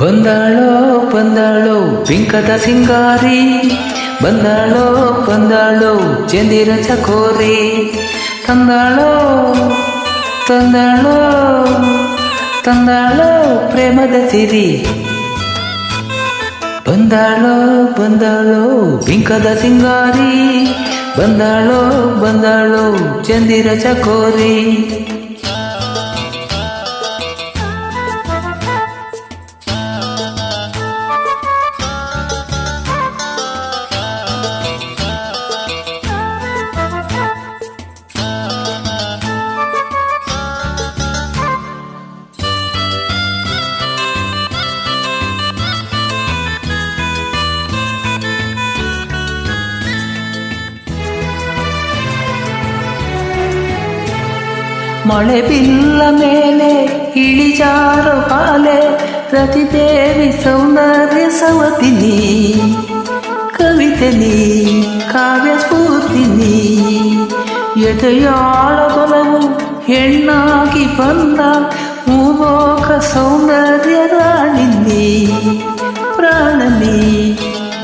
ಬಂದಾಳೋ ಬಂದಾಳೋ ಬಿಂಕದ ಸಿಂಗಾರಿ, ಬಂದಾಳೋ ಬಂದಾಳೋ ಚಂದಿರ ಚಕೋರಿ, ತಂದಾಳೋ ತಂದಾಳೋ ತಂದಾಳೋ ಪ್ರೇಮದ ಸಿರಿ. ಬಂದಾಳೋ ಬಂದಾಳೋ ಬಿಂಕದ ಸಿಂಗಾರಿ, ಬಂದಾಳೋ ಬಂದಾಳೋ ಚಂದಿರ ಚಕೋರಿ. ಮಳೆ ಬಿಲ್ಲ ಮೇಲೆ ಇಳಿಜಾರು ಬಾಲೆ, ರತಿದೇವಿ ಸೌಂದರ್ಯ ಸವತಿನಿ, ಕವಿತೆ ನೀ ಕಾವ್ಯ ಸ್ಫೂರ್ತಿನಿ. ಎದೆಯಾಳ ಬಲವು ಹೆಣ್ಣಾಗಿ ಬಂದ ಮೂಲೋಕ ಸೌಂದರ್ಯ ರಾಣಿನಿ, ಪ್ರಾಣನಿ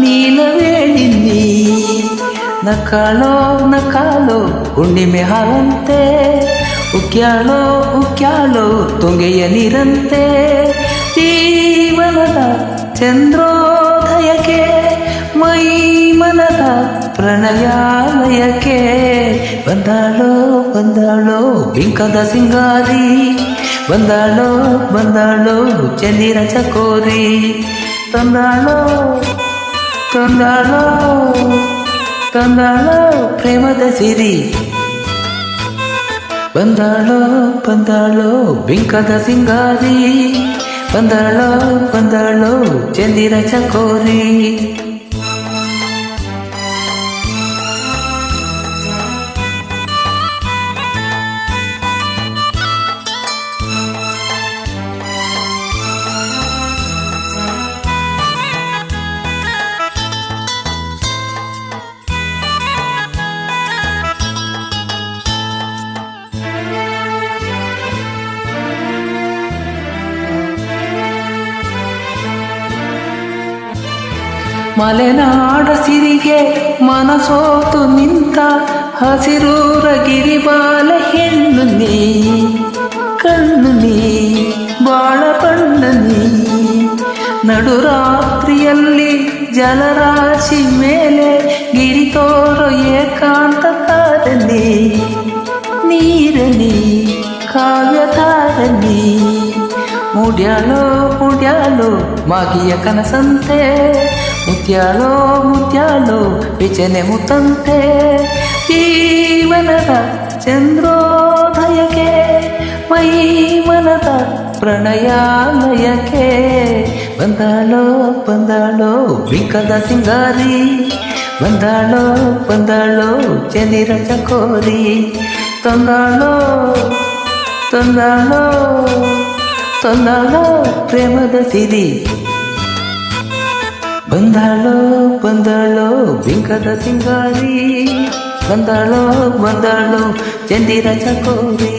ನೀಲವೇಣಿನಿ. ನಕಾಲೋ ನಕಾಲೋ ಹುಣ್ಣಿಮೆ ಹಾಲಂತೆ, ಉಕ್ಯಾಳೋ ಉಕ್ಯಾಳೋ ತುಂಗೆಯ ನೀರಂತೆ. ಜೀವನದ ಚಂದ್ರೋದಯಕ್ಕೆ ಮೈ ಮನದ ಪ್ರಣಯಾಲಯಕ್ಕೆ, ಬಂದಾಳೋ ಬಂದಾಳೋ ಬಿಂಕದ ಸಿಂಗಾರಿ, ಬಂದಾಳೋ ಬಂದಾಳೋ ಚಂದಿರ ಚಕೋರಿ, ತಂದಾಳೋ ತಂದಾಳೋ ತಂದಾಳೋ ಪ್ರೇಮದ ಸಿರಿ. ಬಂದಾಳೋ ಬಂದಾಳೋ ಬಿಂಕದ ಸಿಂಗಾರಿ, ಬಂದಾಳೋ ಬಂದಾಳೋ ಚಂದಿರ ಚಕೋರಿ. ಮಲೆನಾಡ ಸಿರಿಗೆ ಮನಸೋತು ನಿಂತ ಹಸಿರೂರ ಗಿರಿಬಾಲ ಹೆಣ್ಣು ನೀ, ಕಣ್ಣು ನೀ ಬಾಳ ಬಣ್ಣ ನೀ. ನಡುರಾತ್ರಿಯಲ್ಲಿ ಜಲರಾಶಿ ಮೇಲೆ ಗಿರಿತೋರೋ ಏಕಾಂತ ತಾರನಿ, ನೀರನಿ ಕಾವ್ಯ ತಾರನಿ. ಮುಡ್ಯಾಳೋ ಮುಡ್ಯಾಳೋ ಮಾಗಿಯ ಕನಸಂತೆ, ಮುತ್ಯಾಳೋ ಮುತ್ಯಾಳೋ ವಿಚನೆ ಮುತ್ತಂತೆ. ಜೀವನದ ಚಂದ್ರೋದಯಕ್ಕೆ ಮೈ ಮನದ ಪ್ರಣಯಾಲಯಕ್ಕೆ, ಬಂದಾಳೋ ಬಂದಾಳೋ ಬಿಂಕದ ಸಿಂಗಾರಿ, ಬಂದಾಳೋ ಬಂದಾಳೋ ಚಂದಿರ ಚಕೋರಿ, ತಂದಾಳೋ ತಂದಾಳೋ ತಂದಾಳೋ ಪ್ರೇಮದ ಸಿರಿ. ಬಂದಾಳೋ ಬಂದಾಳೋ ಬಿಂಕದ ಸಿಂಗಾರಿ, ಬಂದಾಳೋ ಬಂದಾಳೋ ಚಂದಿರ ಚಕೋರಿ.